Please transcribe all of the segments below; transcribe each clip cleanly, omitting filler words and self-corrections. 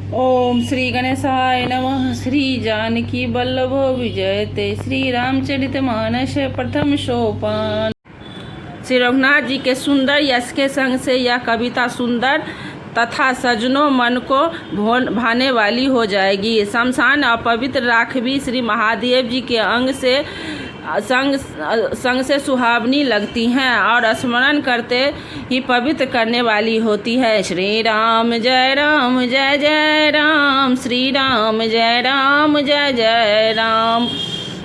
ओम श्री गणेशाय नमः। श्री जानकी वल्लभो विजयते। श्री रामचरित मानस प्रथम सोपान। श्री रघुनाथ जी के सुंदर यश के संग से यह कविता सुंदर तथा सजनों मन को भाने वाली हो जाएगी। शमशान अपवित्र राखवी श्री महादेव जी के संग से सुहावनी लगती हैं और स्मरण करते ही पवित्र करने वाली होती है। श्री राम जय जय राम, श्री राम जय जय राम।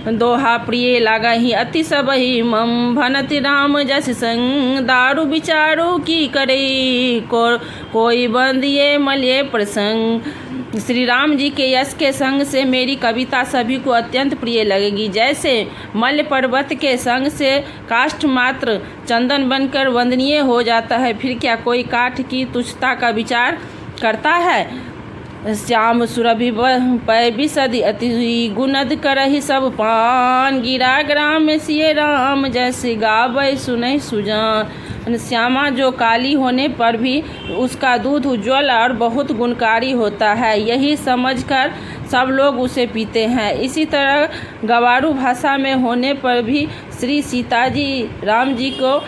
दोहा प्रिय लागहि अति सबहि मम, भनति राम जस संग। दारू विचारू की करे कोई बंदिए मलिए प्रसंग। श्री राम जी के यश के संग से मेरी कविता सभी को अत्यंत प्रिय लगेगी। जैसे मल्य पर्वत के संग से काष्ठ मात्र चंदन बनकर वंदनीय हो जाता है, फिर क्या कोई काठ की तुच्छता का विचार करता है। श्याम सुरभि पै बिसदि अति गुणद करहि सब पान। गिरा ग्राम में सिय राम जैसे गावै सुनै सुजान। श्यामा जो काली होने पर भी उसका दूध उज्ज्वल और बहुत गुणकारी होता है, यही समझकर सब लोग उसे पीते हैं। इसी तरह गवारू भाषा में होने पर भी श्री सीता जी राम जी को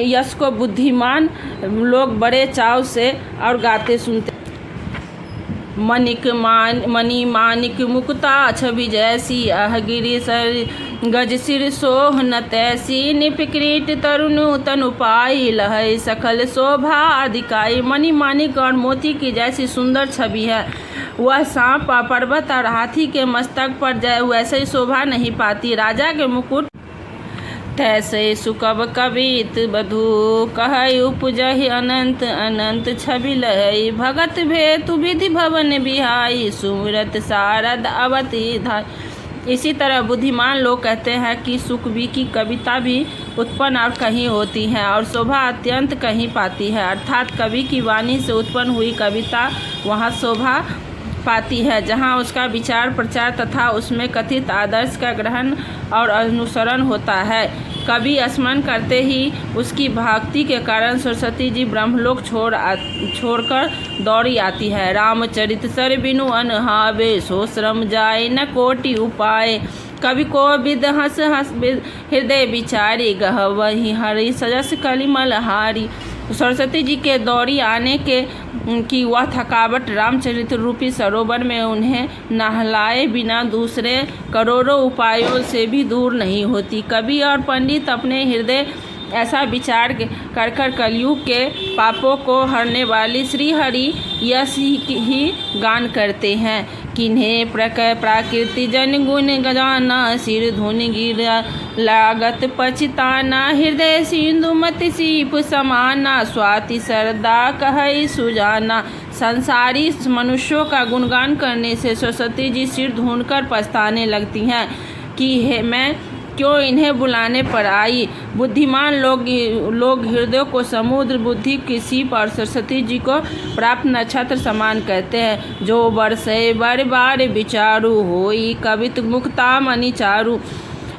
यश को बुद्धिमान लोग बड़े चाव से और गाते सुनते। मणि मानिक मुक्ता छवि जैसी, अह गिरि सर गज सिर सोह न तैसी। निपक्रीट तरुण तनु पाई, लहै सखल शोभा अधिकाई। मणि मानिक और मोती की जैसी सुंदर छवि है। वह सांप पर्वत और हाथी के मस्तक पर जाए वैसे ही शोभा नहीं पाती। राजा के मुकुट तैसे सुकब कवित बधु, कहै उपजहि अनंत अनंत छवि लहै। भगत भेतु विधि भवन बिहाई, सुमिरत सारद अवति धाय। इसी तरह बुद्धिमान लोग कहते हैं कि सुकवि की कविता भी उत्पन्न और कहीं होती है और शोभा अत्यंत कहीं पाती है। अर्थात कवि की वाणी से उत्पन्न हुई कविता वहाँ शोभा पाती है जहाँ उसका विचार प्रचार तथा उसमें कथित आदर्श का ग्रहण और अनुसरण होता है। कवि स्मरण करते ही उसकी भक्ति के कारण सरस्वती जी ब्रह्मलोक छोड़कर दौड़ी आती है। रामचरित सर बिनु अनहावे, सो श्रम जाए न कोटि उपाय। कवि को विद हंस हृदय विचारी, गहवहि हरि सजस कलिमल हारी। सरस्वती जी के दौड़ी आने की वह थकावट रामचरित रूपी सरोवर में उन्हें नहलाए बिना दूसरे करोड़ों उपायों से भी दूर नहीं होती। कवि और पंडित अपने हृदय ऐसा विचार कर कलयुग के पापों को हरने वाली श्री हरि यश ही गान करते हैं। किन्हें प्राकृति जन गुण गजाना, सिर धुन गिरा लागत पछताना। हृदय सिंधु मति सीप समाना, स्वाति सरदा कहै सुजाना। संसारी मनुष्यों का गुणगान करने से सरस्वती जी सिर ढूंढकर पछताने लगती हैं कि मैं क्यों इन्हें बुलाने पर आई। बुद्धिमान लोग हृदय को समुद्र, बुद्धि की सीप और सरस्वती जी को प्राप्त नक्षत्र समान कहते हैं। जो बरसे बार बार विचारू, होई कवित मुक्ता मणि चारू।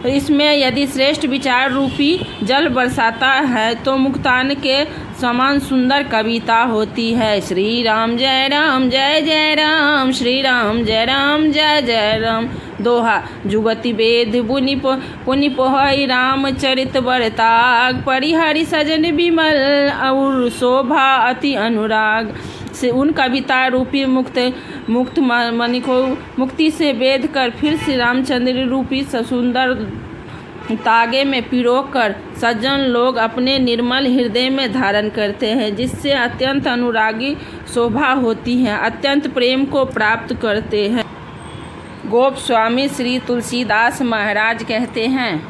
इसमें यदि श्रेष्ठ विचार रूपी जल बरसाता है तो मुक्तान के समान सुंदर कविता होती है। श्री राम जय जय राम, श्री राम जय जय राम। दोहा जुगति वेद पुनि पोहई, रामचरित बरताग। परिहरि सजन विमल और शोभा अति अनुराग। से उन कविता रूपी मुक्त मणि को मुक्ति से वेद कर फिर श्री रामचंद्र रूपी सुंदर तागे में पिरोकर सज्जन लोग अपने निर्मल हृदय में धारण करते हैं, जिससे अत्यंत अनुरागी शोभा होती है, अत्यंत प्रेम को प्राप्त करते हैं। गोप स्वामी श्री तुलसीदास महाराज कहते हैं,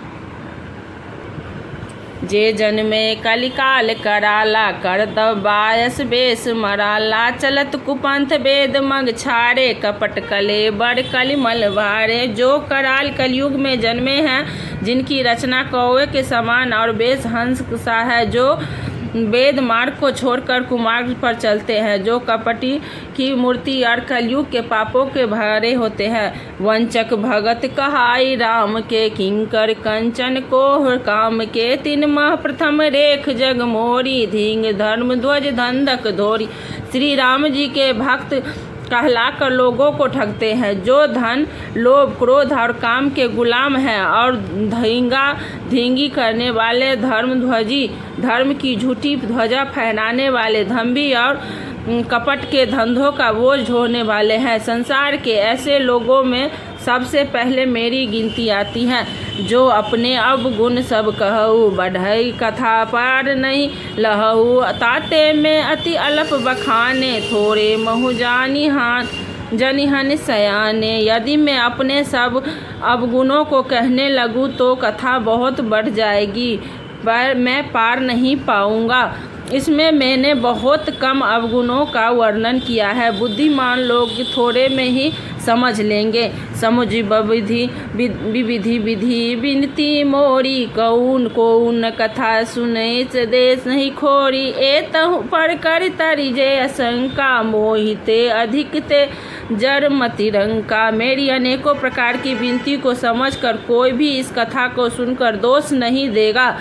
जे जन्मे कलिकाल कराला, कर दबायस बेस मराला। चलत कुपंथ वेद मग छारे, कपट कले बड़ कलिमल वारे। जो कराल कलयुग में जन्मे हैं, जिनकी रचना कौवे के समान और बेस हंस सा है, जो वेद मार्ग को छोड़कर कुमार्ग पर चलते हैं, जो कपटी की मूर्ति और कलयुग के पापों के भरे होते हैं। वंचक भगत कहाई राम के, किंकर कंचन को काम के। तीन माह प्रथम रेख जग मोरी, धींग धर्म ध्वज धंधक धोरी। श्री राम जी के भक्त कहलाकर लोगों को ठगते हैं। जो धन, लोभ, क्रोध और काम के गुलाम हैं और धींगी करने वाले, धर्मध्वजी, धर्म की झूठी ध्वजा फहराने वाले, दंभी और कपट के धंधों का बोझ ढोने वाले हैं। संसार के ऐसे लोगों में सबसे पहले मेरी गिनती आती है। जो अपने अवगुण सब कहू, बढ़ई कथा पार नहीं लहऊ। ताते में अति अल्प बखाने, थोड़े महु जनिहन सयाने। यदि मैं अपने सब अवगुणों को कहने लगूं तो कथा बहुत बढ़ जाएगी, पर मैं पार नहीं पाऊंगा। इसमें मैंने बहुत कम अवगुणों का वर्णन किया है। बुद्धिमान लोग थोड़े में ही समझ लेंगे। समुझ विधि विनती मोरी, कौन कथा सुने से देश नहीं खोरी। ए तहु पर कर तरी जय शंका, मोहिते अधिकते जड़ मति रंका। मेरी अनेकों प्रकार की विनती को समझकर कोई भी इस कथा को सुनकर दोष नहीं देगा।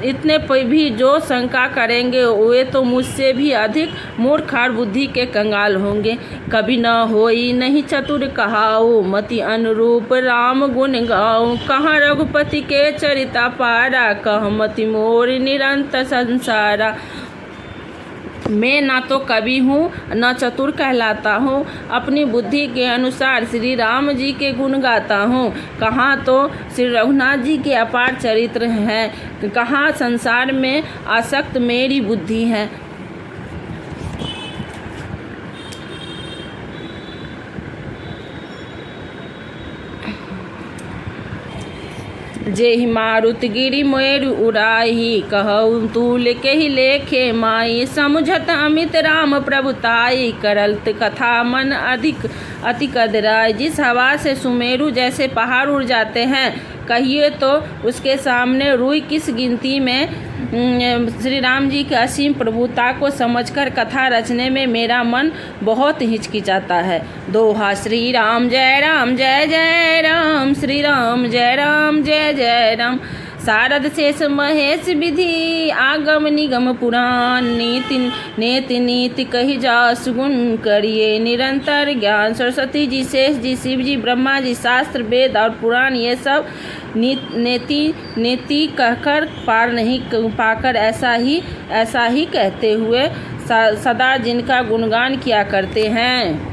इतने पर भी जो शंका करेंगे वे तो मुझसे भी अधिक मूर्ख और बुद्धि के कंगाल होंगे। कभी न होई नहीं चतुर कहाऊ, मति अनुरूप राम गुण गाऊं। कहाँ रघुपति के चरिता पारा, कह मति मोर निरंतर संसारा। मैं ना तो कवि हूँ न चतुर कहलाता हूँ, अपनी बुद्धि के अनुसार श्री राम जी के गुण गाता हूँ। कहाँ तो श्री रघुनाथ जी के अपार चरित्र हैं, कहाँ संसार में आसक्त मेरी बुद्धि है। जेहि मारुत गिरि मोर उड़ाही, कहूँ तूल केहि लेखे माई। समुझत अमित राम प्रभुताई, करलत कथा मन अधिक अति कदराई। जिस हवा से सुमेरु जैसे पहाड़ उड़ जाते हैं, कहिए तो उसके सामने रुई किस गिनती में। श्री राम जी की असीम प्रभुता को समझकर कथा रचने में मेरा मन बहुत हिचकिचाता है। दोहा श्री राम जय जय राम, श्री राम जय जय राम। शारद शेष महेश विधि, आगम निगम पुराण। नेति नीति कही जास गुण, करिए निरंतर ज्ञान। सरस्वती जी, शेष जी, शिव जी, ब्रह्मा जी, शास्त्र, वेद और पुराण, ये सब नेति कहकर पार नहीं पाकर ऐसा ही कहते हुए सदा जिनका गुणगान किया करते हैं।